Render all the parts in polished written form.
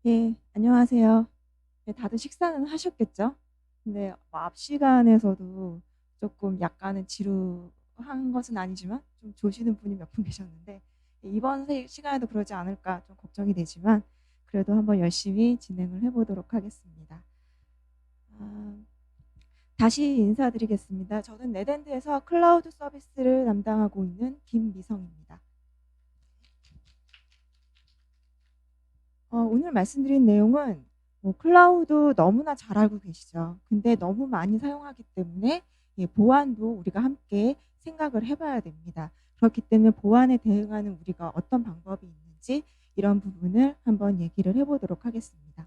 예, 안녕하세요. 네, 다들 식사는 하셨겠죠? 근데 뭐 앞 시간에서도 조금 약간은 지루한 것은 아니지만 좀 조시는 분이 몇 분 계셨는데 이번 시간에도 그러지 않을까 좀 걱정이 되지만 그래도 한번 열심히 진행을 해보도록 하겠습니다. 아, 다시 인사드리겠습니다. 저는 네덴드에서 클라우드 서비스를 담당하고 있는 김미성입니다. 오늘 말씀드린 내용은 뭐 클라우드 너무나 잘 알고 계시죠. 근데 너무 많이 사용하기 때문에 보안도 우리가 함께 생각을 해봐야 됩니다. 그렇기 때문에 보안에 대응하는 우리가 어떤 방법이 있는지 이런 부분을 한번 얘기를 해보도록 하겠습니다.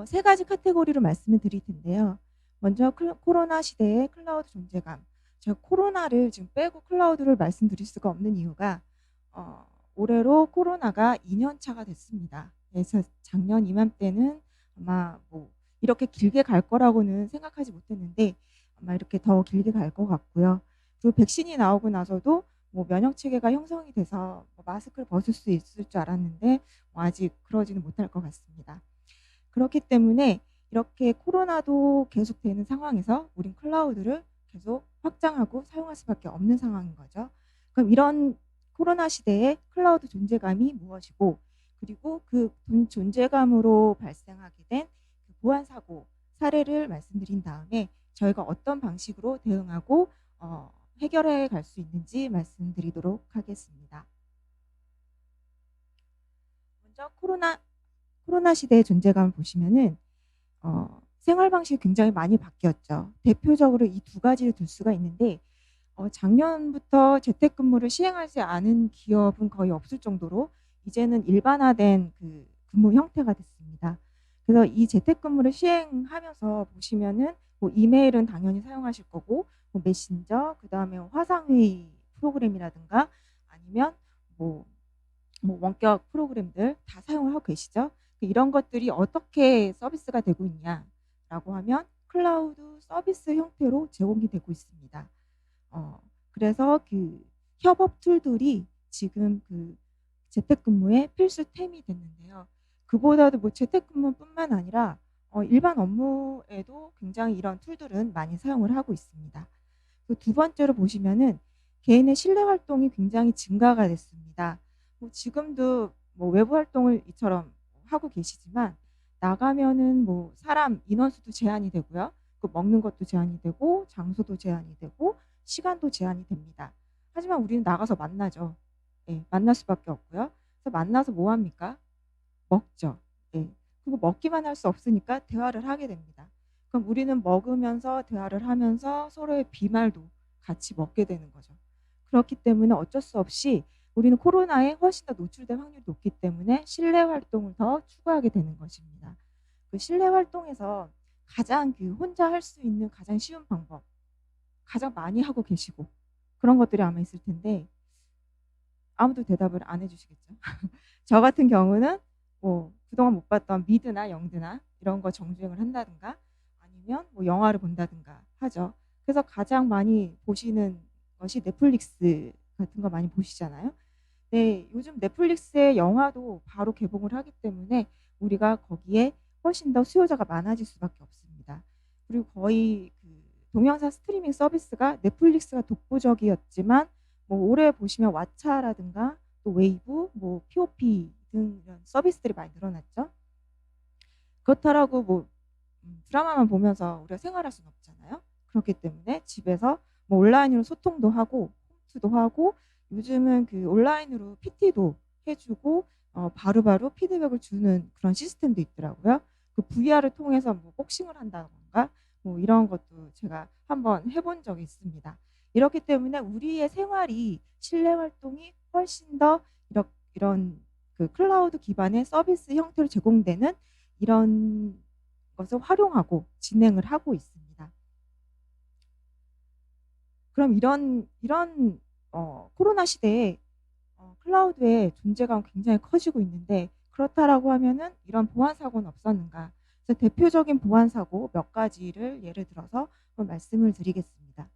세 가지 카테고리로 말씀을 드릴 텐데요. 먼저 코로나 시대의 클라우드 존재감. 제가 코로나를 지금 빼고 클라우드를 말씀드릴 수가 없는 이유가 어, 올해로 코로나가 2년 차가 됐습니다. 그래서 작년 이맘때는 아마 뭐 이렇게 길게 갈 거라고는 생각하지 못했는데 아마 이렇게 더 길게 갈 것 같고요. 그리고 백신이 나오고 나서도 뭐 면역 체계가 형성이 돼서 뭐 마스크를 벗을 수 있을 줄 알았는데 뭐 아직 그러지는 못할 것 같습니다. 그렇기 때문에 이렇게 코로나도 계속되는 상황에서 우린 클라우드를 계속 확장하고 사용할 수밖에 없는 상황인 거죠. 그럼 이런 코로나 시대에 클라우드 존재감이 무엇이고 그리고 그 존재감으로 발생하게 된 그 보안 사고 사례를 말씀드린 다음에 저희가 어떤 방식으로 대응하고 해결해 갈 수 있는지 말씀드리도록 하겠습니다. 먼저 코로나 시대의 존재감을 보시면은 생활 방식이 굉장히 많이 바뀌었죠. 대표적으로 이 두 가지를 들 수가 있는데 작년부터 재택근무를 시행하지 않은 기업은 거의 없을 정도로 이제는 일반화된 그 근무 형태가 됐습니다. 그래서 이 재택근무를 시행하면서 보시면은 뭐 이메일은 당연히 사용하실 거고 뭐 메신저, 그다음에 화상회의 프로그램이라든가 아니면 뭐 원격 프로그램들 다 사용을 하고 계시죠. 이런 것들이 어떻게 서비스가 되고 있냐라고 하면 클라우드 서비스 형태로 제공이 되고 있습니다. 그래서 그 협업 툴들이 지금 그 재택근무의 필수템이 됐는데요. 그보다도 뭐 재택근무뿐만 아니라 일반 업무에도 굉장히 이런 툴들은 많이 사용을 하고 있습니다. 그 두 번째로 보시면은 개인의 실내 활동이 굉장히 증가가 됐습니다. 뭐 지금도 뭐 외부 활동을 이처럼 하고 계시지만 나가면은 뭐 사람 인원수도 제한이 되고요. 그 먹는 것도 제한이 되고 장소도 제한이 되고 시간도 제한이 됩니다. 하지만 우리는 나가서 만나죠. 예, 만날 수밖에 없고요. 그래서 만나서 뭐 합니까? 먹죠. 예. 그리고 먹기만 할 수 없으니까 대화를 하게 됩니다. 그럼 우리는 먹으면서 대화를 하면서 서로의 비말도 같이 먹게 되는 거죠. 그렇기 때문에 어쩔 수 없이 우리는 코로나에 훨씬 더 노출될 확률이 높기 때문에 실내 활동을 더 추구하게 되는 것입니다. 그 실내 활동에서 가장 그 혼자 할 수 있는 가장 쉬운 방법, 가장 많이 하고 계시고 그런 것들이 아마 있을 텐데 아무도 대답을 안 해주시겠죠. 저 같은 경우는 뭐 그동안 못 봤던 미드나 영드나 이런 거 정주행을 한다든가 아니면 뭐 영화를 본다든가 하죠. 그래서 가장 많이 보시는 것이 넷플릭스 같은 거 많이 보시잖아요. 네, 요즘 넷플릭스의 영화도 바로 개봉을 하기 때문에 우리가 거기에 훨씬 더 수요자가 많아질 수밖에 없습니다. 그리고 거의 그 동영상 스트리밍 서비스가 넷플릭스가 독보적이었지만 뭐 올해 보시면 왓챠라든가 또 웨이브, 뭐 POP 등 이런 서비스들이 많이 늘어났죠. 그렇다라고 뭐 드라마만 보면서 우리가 생활할 수는 없잖아요. 그렇기 때문에 집에서 뭐 온라인으로 소통도 하고 홈트도 하고 요즘은 그 온라인으로 PT도 해주고 바로바로 피드백을 주는 그런 시스템도 있더라고요. 그 VR을 통해서 뭐 복싱을 한다던가 뭐 이런 것도 제가 한번 해본 적이 있습니다. 이렇기 때문에 우리의 생활이 실내 활동이 훨씬 더 이런 그 클라우드 기반의 서비스 형태로 제공되는 이런 것을 활용하고 진행을 하고 있습니다. 그럼 이런 코로나 시대에 클라우드의 존재감 굉장히 커지고 있는데 그렇다라고 하면은 이런 보안 사고는 없었는가? 그래서 대표적인 보안 사고 몇 가지를 예를 들어서 말씀을 드리겠습니다.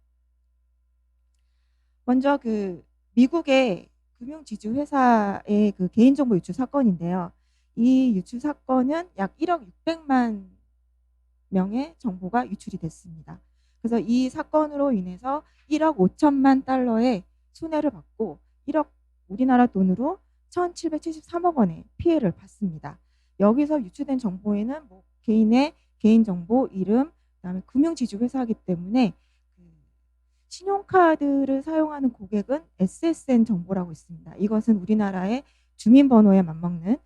먼저 그 미국의 금융지주 회사의 그 개인정보 유출 사건인데요. 이 유출 사건은 약 1억 600만 명의 정보가 유출이 됐습니다. 그래서 이 사건으로 인해서 1억 5천만 달러의 손해를 받고 1억 우리나라 돈으로 1,773억 원의 피해를 받습니다. 여기서 유출된 정보에는 뭐 개인의 개인정보, 이름, 그다음에 금융지주회사이기 때문에 신용카드를 사용하는 고객은 SSN 정보라고 있습니다. 이것은 우리나라의 주민번호에 맞먹는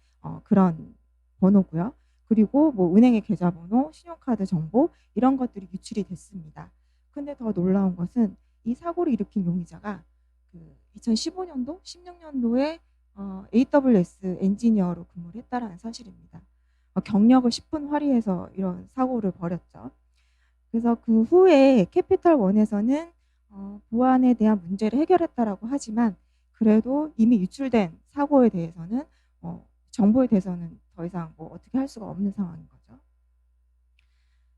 그런 번호고요. 그리고 뭐 은행의 계좌번호, 신용카드 정보 이런 것들이 유출이 됐습니다. 근데 더 놀라운 것은 이 사고를 일으킨 용의자가 2015년도, 16년도에 AWS 엔지니어로 근무를 했다라는 사실입니다. 경력을 10분 발휘해서 이런 사고를 벌였죠. 그래서 그 후에 캐피탈원에서는 보안에 대한 문제를 해결했다라고 하지만 그래도 이미 유출된 사고에 대해서는 정보에 대해서는 더 이상 뭐 어떻게 할 수가 없는 상황인 거죠.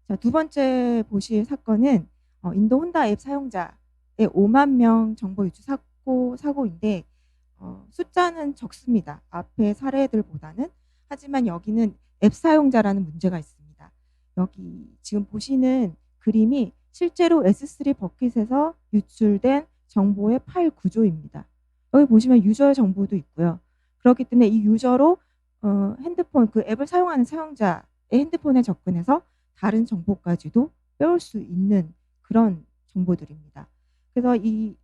자, 두 번째 보실 사건은 인도 혼다 앱 사용자의 5만 명 정보 유출 사고인데 숫자는 적습니다. 앞의 사례들보다는. 하지만 여기는 앱 사용자라는 문제가 있습니다. 여기 지금 보시는 그림이 실제로 S3 버킷에서 유출된 정보의 파일 구조입니다. 여기 보시면 유저의 정보도 있고요. 그렇기 때문에 이 유저로 핸드폰, 그 앱을 사용하는 사용자의 핸드폰에 접근해서 다른 정보까지도 빼올 수 있는 그런 정보들입니다. 그래서 이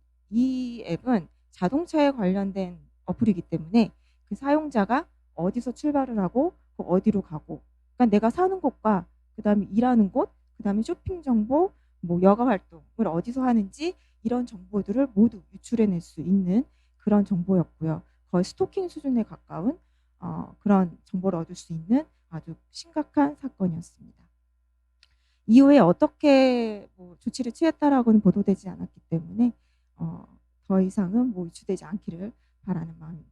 앱은 자동차에 관련된 어플이기 때문에 그 사용자가 어디서 출발을 하고 어디로 가고, 그러니까 내가 사는 곳과 그 다음에 일하는 곳, 그 다음에 쇼핑 정보, 뭐 여가 활동을 어디서 하는지 이런 정보들을 모두 유출해낼 수 있는 그런 정보였고요. 거의 스토킹 수준에 가까운 그런 정보를 얻을 수 있는 아주 심각한 사건이었습니다. 이후에 어떻게 뭐 조치를 취했다라고는 보도되지 않았기 때문에 더 이상은 뭐 유출되지 않기를 바라는 마음입니다.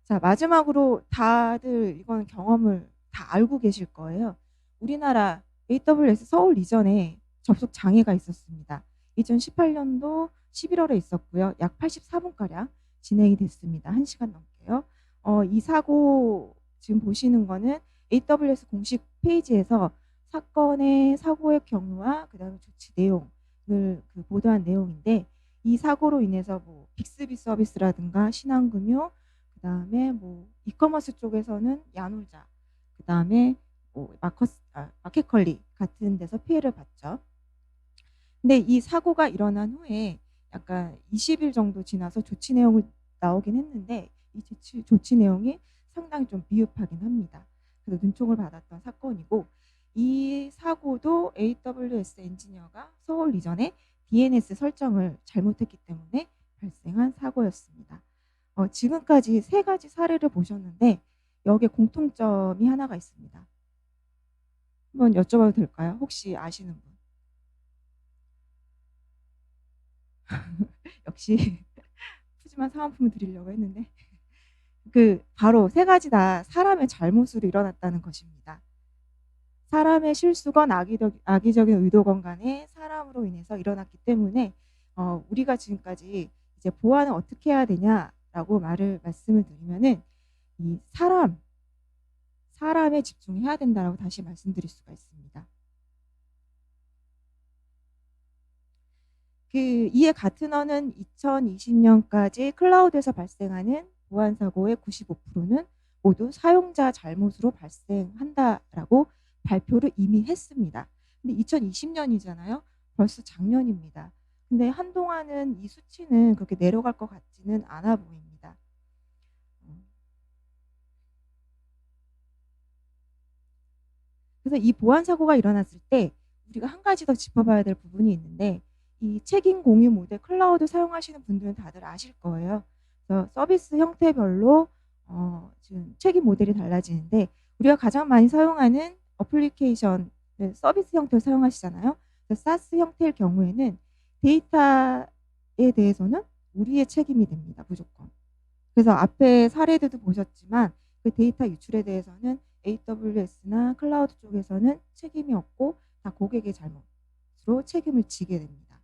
자, 마지막으로 다들 이건 경험을 다 알고 계실 거예요. 우리나라 AWS 서울 이전에 접속 장애가 있었습니다. 2018년도 11월에 있었고요. 약 84분가량 진행이 됐습니다. 1시간 넘게요. 이 사고 지금 보시는 거는 AWS 공식 페이지에서 사건의 사고의 경로와 그다음에 조치 내용을 보도한 내용인데, 이 사고로 인해서 뭐 빅스비 서비스라든가 신한금융, 그다음에 뭐 이커머스 쪽에서는 야놀자, 그다음에 뭐 마켓컬리 같은 데서 피해를 봤죠. 근데 이 사고가 일어난 후에 약간 20일 정도 지나서 조치 내용을 나오긴 했는데 이 조치 내용이 상당히 좀 미흡하긴 합니다. 그래서 눈총을 받았던 사건이고, 이 사고도 AWS 엔지니어가 서울 이전에 DNS 설정을 잘못했기 때문에 발생한 사고였습니다. 지금까지 3가지 사례를 보셨는데 여기에 공통점이 하나가 있습니다. 한번 여쭤봐도 될까요? 혹시 아시는 분? 역시 푸짐한 사은품을 드리려고 했는데 바로 3가지 다 사람의 잘못으로 일어났다는 것입니다. 사람의 실수건 악의적인 의도건 간에 사람으로 인해서 일어났기 때문에 우리가 지금까지 이제 보안을 어떻게 해야 되냐라고 말씀을 드리면은 이 사람에 집중해야 된다라고 다시 말씀드릴 수가 있습니다. 이에 가트너는 2020년까지 클라우드에서 발생하는 보안 사고의 95%는 모두 사용자 잘못으로 발생한다라고 발표를 이미 했습니다. 근데 2020년이잖아요. 벌써 작년입니다. 근데 한동안은 이 수치는 그렇게 내려갈 것 같지는 않아 보입니다. 그래서 이 보안 사고가 일어났을 때 우리가 한 가지 더 짚어봐야 될 부분이 있는데, 이 책임 공유 모델 클라우드 사용하시는 분들은 다들 아실 거예요. 그래서 서비스 형태별로 지금 책임 모델이 달라지는데, 우리가 가장 많이 사용하는 어플리케이션 서비스 형태를 사용하시잖아요. 그래서 사스 형태일 경우에는 데이터에 대해서는 우리의 책임이 됩니다. 무조건. 그래서 앞에 사례들도 보셨지만 그 데이터 유출에 대해서는 AWS나 클라우드 쪽에서는 책임이 없고 다 고객의 잘못으로 책임을 지게 됩니다.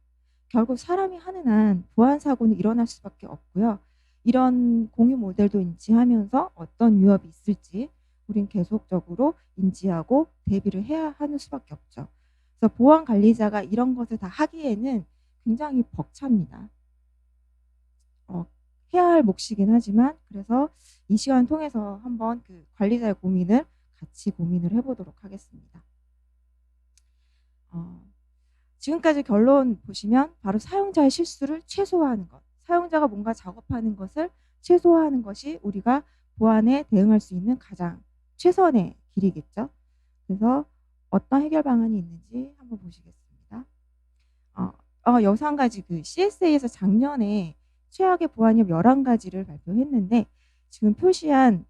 결국 사람이 하는 한 보안 사고는 일어날 수밖에 없고요. 이런 공유 모델도 인지하면서 어떤 위협이 있을지 우린 계속적으로 인지하고 대비를 해야 하는 수밖에 없죠. 그래서 보안 관리자가 이런 것을 다 하기에는 굉장히 벅찹니다. 해야 할 몫이긴 하지만 그래서 이 시간 통해서 한번 그 관리자의 고민을 같이 고민을 해보도록 하겠습니다. 지금까지 결론 보시면 바로 사용자의 실수를 최소화하는 것, 사용자가 뭔가 작업하는 것을 최소화하는 것이 우리가 보안에 대응할 수 있는 가장 최선의 길이겠죠. 그래서 어떤 해결 방안이 있는지 한번 보시겠습니다. 여기서 한 가지 그 CSA에서 작년에 최악의 보안위협 11가지를 발표했는데 지금 표시한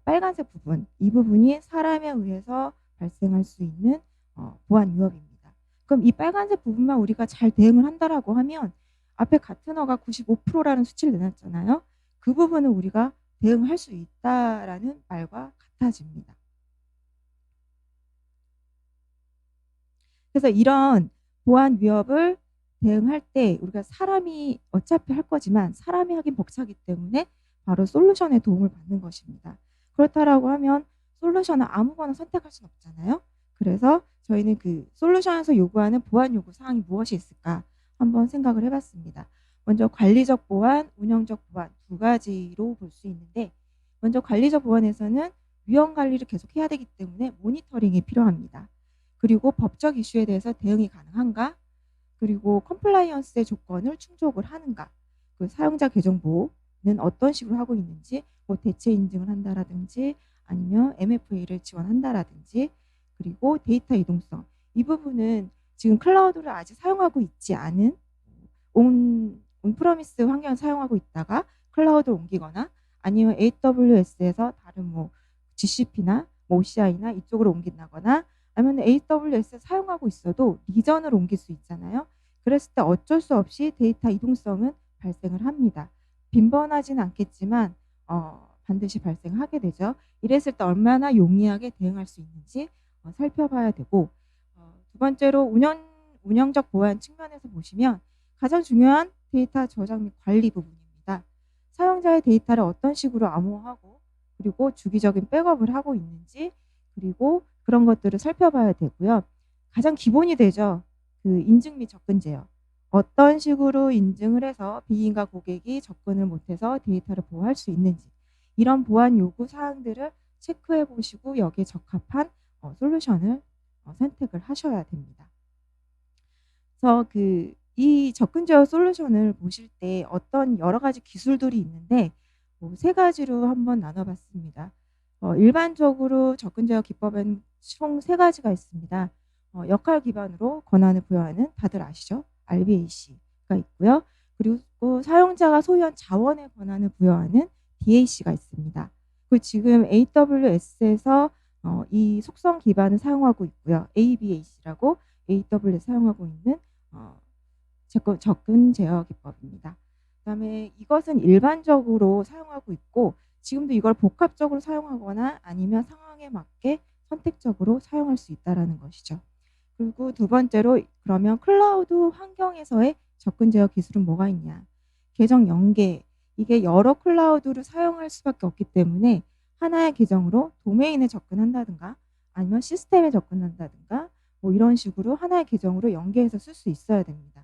빨간색 부분, 이 부분이 사람에 의해서 발생할 수 있는 보안 위협입니다. 그럼 이 빨간색 부분만 우리가 잘 대응을 한다라고 하면 앞에 가트너가 95%라는 수치를 내놨잖아요. 그 부분을 우리가 대응할 수 있다라는 말과 같아집니다. 그래서 이런 보안 위협을 대응할 때 우리가 사람이 어차피 할 거지만 사람이 하긴 벅차기 때문에 바로 솔루션의 도움을 받는 것입니다. 그렇다라고 하면 솔루션을 아무거나 선택할 수는 없잖아요. 그래서 저희는 그 솔루션에서 요구하는 보안 요구 사항이 무엇이 있을까 한번 생각을 해봤습니다. 먼저 관리적 보안, 운영적 보안 두 가지로 볼 수 있는데 먼저 관리적 보안에서는 위험 관리를 계속 해야 되기 때문에 모니터링이 필요합니다. 그리고 법적 이슈에 대해서 대응이 가능한가? 그리고 컴플라이언스의 조건을 충족을 하는가? 그 사용자 계정 보호는 어떤 식으로 하고 있는지, 뭐 대체 인증을 한다라든지 아니면 MFA를 지원한다라든지 그리고 데이터 이동성 이 부분은 지금 클라우드를 아직 사용하고 있지 않은 온프로미스 환경을 사용하고 있다가 클라우드를 옮기거나 아니면 AWS에서 다른 뭐 GCP나 뭐 OCI나 이쪽으로 옮긴다거나 아니면 AWS 사용하고 있어도 리전을 옮길 수 있잖아요. 그랬을 때 어쩔 수 없이 데이터 이동성은 발생을 합니다. 빈번하진 않겠지만 반드시 발생하게 되죠. 이랬을 때 얼마나 용이하게 대응할 수 있는지 살펴봐야 되고 두 번째로 운영적 보안 측면에서 보시면 가장 중요한 데이터 저장 및 관리 부분입니다. 사용자의 데이터를 어떤 식으로 암호화하고 그리고 주기적인 백업을 하고 있는지 그리고 그런 것들을 살펴봐야 되고요. 가장 기본이 되죠. 그 인증 및 접근 제어. 어떤 식으로 인증을 해서 비인가 고객이 접근을 못해서 데이터를 보호할 수 있는지 이런 보안 요구 사항들을 체크해 보시고 여기에 적합한 솔루션을 선택을 하셔야 됩니다. 그래서 이 접근 제어 솔루션을 보실 때 어떤 여러 가지 기술들이 있는데 세 가지로 한번 나눠봤습니다. 일반적으로 접근 제어 기법은 총 3가지가 있습니다. 역할 기반으로 권한을 부여하는 다들 아시죠? RBAC가 있고요. 그리고 사용자가 소유한 자원의 권한을 부여하는 DAC가 있습니다. 그리고 지금 AWS에서 이 속성 기반을 사용하고 있고요. ABAC라고 AWS 사용하고 있는 접근 제어 기법입니다. 그다음에 이것은 일반적으로 사용하고 있고 지금도 이걸 복합적으로 사용하거나 아니면 상황에 맞게 선택적으로 사용할 수 있다는 것이죠. 그리고 두 번째로 그러면 클라우드 환경에서의 접근 제어 기술은 뭐가 있냐. 계정 연계. 이게 여러 클라우드를 사용할 수밖에 없기 때문에 하나의 계정으로 도메인에 접근한다든가 아니면 시스템에 접근한다든가 뭐 이런 식으로 하나의 계정으로 연계해서 쓸 수 있어야 됩니다.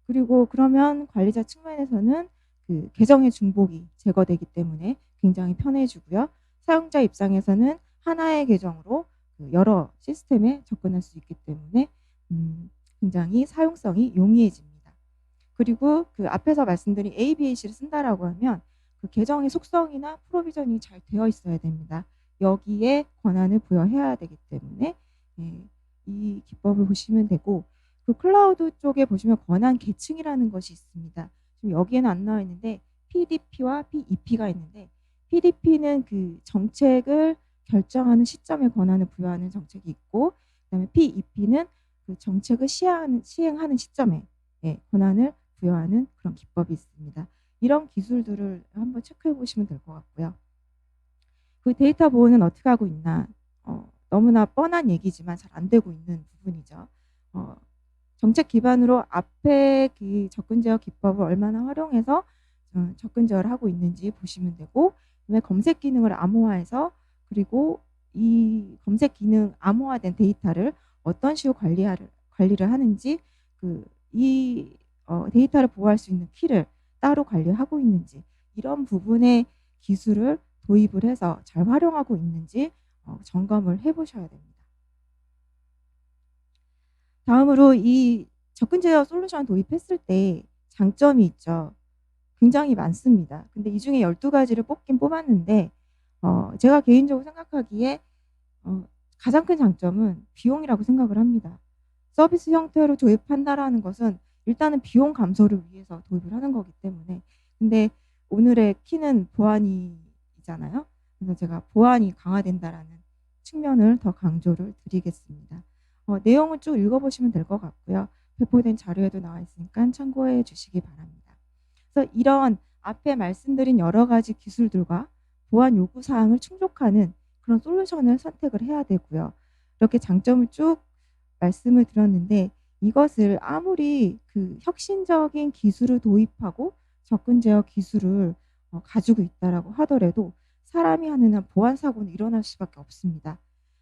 그리고 그러면 관리자 측면에서는 그 계정의 중복이 제거되기 때문에 굉장히 편해지고요. 사용자 입장에서는 하나의 계정으로 여러 시스템에 접근할 수 있기 때문에 굉장히 사용성이 용이해집니다. 그리고 그 앞에서 말씀드린 ABAC를 쓴다라고 하면 그 계정의 속성이나 프로비전이 잘 되어 있어야 됩니다. 여기에 권한을 부여해야 되기 때문에 이 기법을 보시면 되고 그 클라우드 쪽에 보시면 권한 계층이라는 것이 있습니다. 지금 여기에는 안 나와 있는데 PDP와 PEP가 있는데 PDP는 그 정책을 결정하는 시점에 권한을 부여하는 정책이 있고 그다음에 PEP는 그 정책을 시행하는 시점에 권한을 부여하는 그런 기법이 있습니다. 이런 기술들을 한번 체크해 보시면 될 것 같고요. 그 데이터 보호는 어떻게 하고 있나 너무나 뻔한 얘기지만 잘 안 되고 있는 부분이죠. 정책 기반으로 앞에 그 접근 제어 기법을 얼마나 활용해서 접근 제어를 하고 있는지 보시면 되고 그다음에 검색 기능을 암호화해서 그리고 이 검색 기능 암호화된 데이터를 어떤 식으로 관리를 하는지, 이 데이터를 보호할 수 있는 키를 따로 관리하고 있는지, 이런 부분의 기술을 도입을 해서 잘 활용하고 있는지 점검을 해보셔야 됩니다. 다음으로 이 접근 제어 솔루션 도입했을 때 장점이 있죠. 굉장히 많습니다. 근데 이 중에 12가지를 뽑았는데 제가 개인적으로 생각하기에 가장 큰 장점은 비용이라고 생각을 합니다. 서비스 형태로 도입한다라는 것은 일단은 비용 감소를 위해서 도입을 하는 거기 때문에. 근데 오늘의 키는 보안이잖아요. 그래서 제가 보안이 강화된다라는 측면을 더 강조를 드리겠습니다. 내용을 쭉 읽어보시면 될 것 같고요. 배포된 자료에도 나와 있으니까 참고해 주시기 바랍니다. 그래서 이런 앞에 말씀드린 여러 가지 기술들과 보안 요구사항을 충족하는 그런 솔루션을 선택을 해야 되고요. 이렇게 장점을 쭉 말씀을 드렸는데, 이것을 아무리 혁신적인 기술을 도입하고 접근 제어 기술을 가지고 있다라고 하더라도 사람이 하는 한 보안 사고는 일어날 수밖에 없습니다.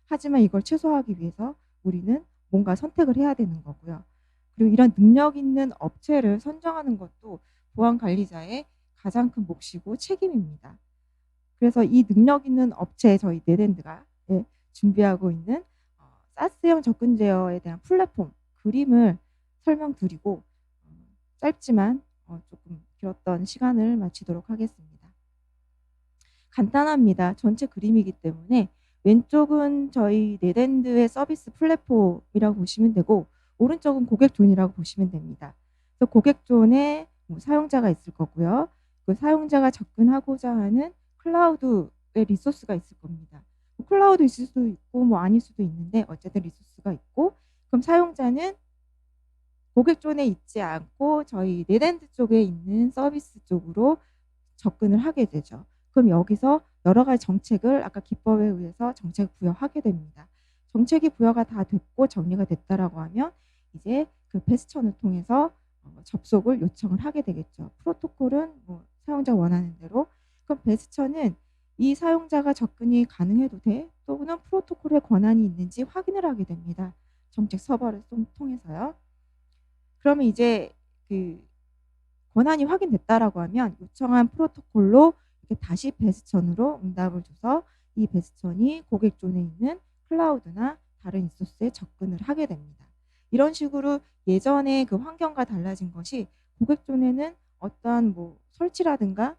하지만 이걸 최소화하기 위해서 우리는 뭔가 선택을 해야 되는 거고요. 그리고 이런 능력 있는 업체를 선정하는 것도 보안 관리자의 가장 큰 몫이고 책임입니다. 그래서 이 능력 있는 업체, 저희 네랜드가 준비하고 있는 사스형 접근 제어에 대한 플랫폼 그림을 설명드리고 짧지만 조금 길었던 시간을 마치도록 하겠습니다. 간단합니다. 전체 그림이기 때문에 왼쪽은 저희 네랜드의 서비스 플랫폼이라고 보시면 되고, 오른쪽은 고객존이라고 보시면 됩니다. 그래서 고객존에 사용자가 있을 거고요. 그 사용자가 접근하고자 하는 클라우드의 리소스가 있을 겁니다. 클라우드 있을 수도 있고 아닐 수도 있는데 어쨌든 리소스가 있고, 그럼 사용자는 고객존에 있지 않고 저희 네랜드 쪽에 있는 서비스 쪽으로 접근을 하게 되죠. 그럼 여기서 여러 가지 정책을 아까 기법에 의해서 정책 부여하게 됩니다. 정책이 부여가 다 됐고 정리가 됐다라고 하면 이제 베스천을 통해서 접속을 요청을 하게 되겠죠. 프로토콜은 사용자 원하는 대로. 그럼 베스천은 이 사용자가 접근이 가능해도 돼? 또는 프로토콜에 권한이 있는지 확인을 하게 됩니다. 정책 서버를 통해서요. 그러면 이제 권한이 확인됐다라고 하면 요청한 프로토콜로 이렇게 다시 베스천으로 응답을 줘서 이 베스천이 고객존에 있는 클라우드나 다른 리소스에 접근을 하게 됩니다. 이런 식으로 예전에 환경과 달라진 것이, 고객존에는 어떠한 설치라든가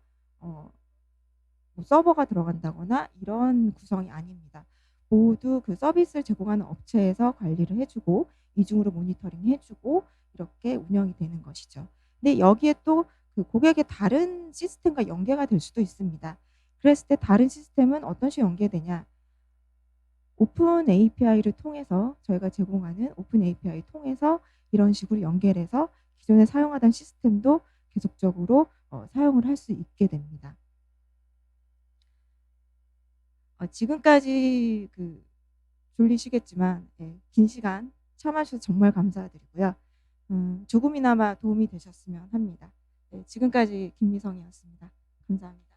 서버가 들어간다거나 이런 구성이 아닙니다. 모두 서비스를 제공하는 업체에서 관리를 해주고 이중으로 모니터링 해주고 이렇게 운영이 되는 것이죠. 근데 여기에 또 고객의 다른 시스템과 연계가 될 수도 있습니다. 그랬을 때 다른 시스템은 어떤 식으로 연계되냐? 오픈 API를 통해서, 저희가 제공하는 오픈 API 통해서 이런 식으로 연결해서 기존에 사용하던 시스템도 계속적으로 사용을 할 수 있게 됩니다. 지금까지 졸리시겠지만 긴 시간 참아주셔서 정말 감사드리고요. 조금이나마 도움이 되셨으면 합니다. 지금까지 김미성이었습니다. 감사합니다.